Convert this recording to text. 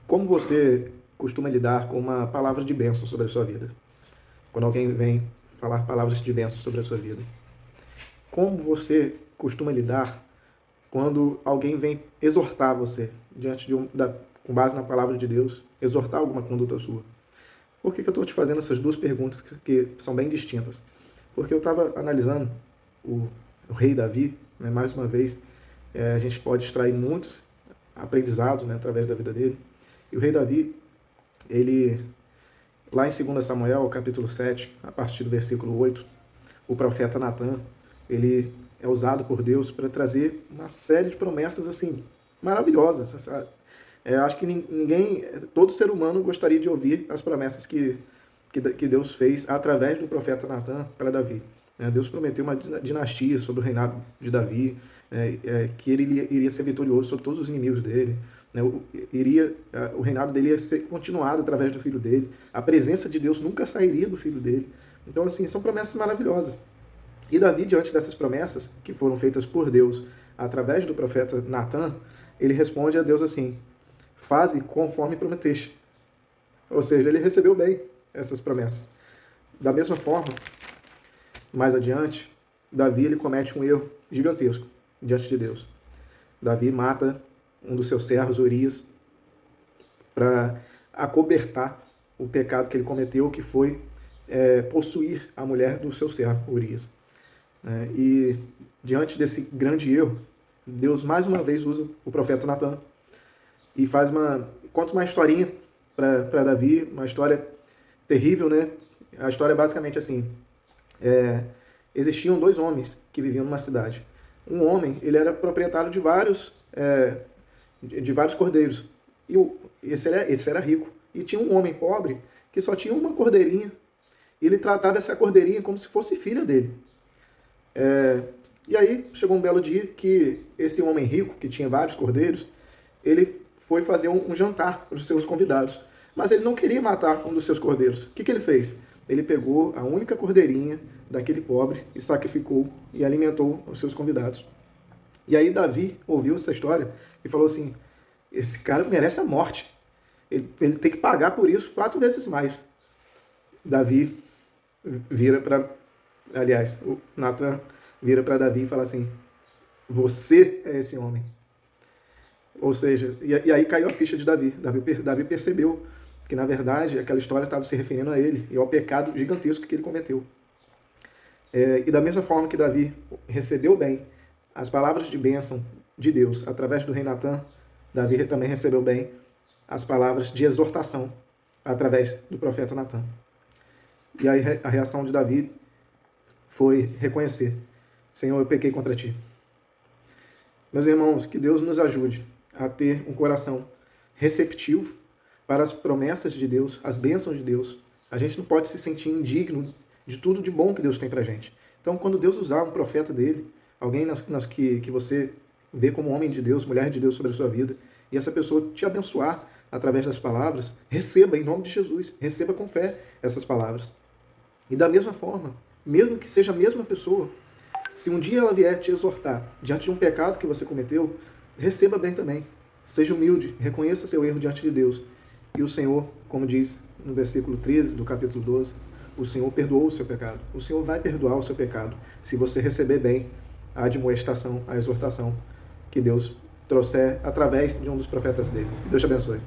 Como você costuma lidar com uma palavra de bênção sobre a sua vida? Quando alguém vem falar palavras de bênção sobre a sua vida. Como você costuma lidar quando alguém vem exortar você diante com base na palavra de Deus, exortar alguma conduta sua? Por que eu estou te fazendo essas duas perguntas que são bem distintas? Porque eu estava analisando o rei Davi, né, mais uma vez, a gente pode extrair muitos aprendizados, né, através da vida dele. E o rei Davi, ele, lá em 2 Samuel, capítulo 7, a partir do versículo 8, o profeta Natan, ele é usado por Deus para trazer uma série de promessas assim maravilhosas. Acho que ninguém, todo ser humano gostaria de ouvir as promessas que Deus fez através do profeta Natan para Davi. Deus prometeu uma dinastia sobre o reinado de Davi, que ele iria ser vitorioso sobre todos os inimigos dele. O reinado dele ia ser continuado através do filho dele. A presença de Deus nunca sairia do filho dele. Então, assim, são promessas maravilhosas. E Davi, diante dessas promessas, que foram feitas por Deus através do profeta Natan, ele responde a Deus assim: faze conforme prometeste. Ou seja, ele recebeu bem essas promessas. Da mesma forma, mais adiante, Davi ele comete um erro gigantesco diante de Deus. Davi mata um dos seus servos, Urias, para acobertar o pecado que ele cometeu, que foi possuir a mulher do seu servo, Urias. E diante desse grande erro, Deus mais uma vez usa o profeta Natan e conta uma historinha para Davi, uma história terrível, né? A história é basicamente assim: existiam dois homens que viviam numa cidade. Um homem, ele era proprietário de vários cordeiros. E esse era rico. E tinha um homem pobre que só tinha uma cordeirinha. E ele tratava essa cordeirinha como se fosse filha dele. E aí chegou um belo dia que esse homem rico, que tinha vários cordeiros, ele foi fazer um jantar para os seus convidados. Mas ele não queria matar um dos seus cordeiros. O que ele fez? Ele pegou a única cordeirinha daquele pobre e sacrificou e alimentou os seus convidados. E aí Davi ouviu essa história e falou assim: esse cara merece a morte. Ele tem que pagar por isso 4 vezes mais. Davi vira para... Aliás, o Natan vira para Davi e fala assim: você é esse homem. Ou seja, e aí caiu a ficha de Davi. Davi percebeu que, na verdade, aquela história estava se referindo a ele e ao pecado gigantesco que ele cometeu. E da mesma forma que Davi recebeu bem as palavras de bênção de Deus através do rei Natan, Davi também recebeu bem as palavras de exortação através do profeta Natan. E aí a reação de Davi foi reconhecer: Senhor, eu pequei contra ti. Meus irmãos, que Deus nos ajude a ter um coração receptivo para as promessas de Deus, as bênçãos de Deus. A gente não pode se sentir indigno de tudo de bom que Deus tem pra gente. Então, quando Deus usar um profeta dele, alguém que você vê como homem de Deus, mulher de Deus sobre a sua vida, e essa pessoa te abençoar através das palavras, receba em nome de Jesus, receba com fé essas palavras. E da mesma forma, mesmo que seja a mesma pessoa, se um dia ela vier te exortar diante de um pecado que você cometeu, receba bem também. Seja humilde, reconheça seu erro diante de Deus. E o Senhor, como diz no versículo 13 do capítulo 12, o Senhor perdoou o seu pecado. O Senhor vai perdoar o seu pecado se você receber bem a admoestação, a exortação que Deus trouxer através de um dos profetas dele. Deus te abençoe.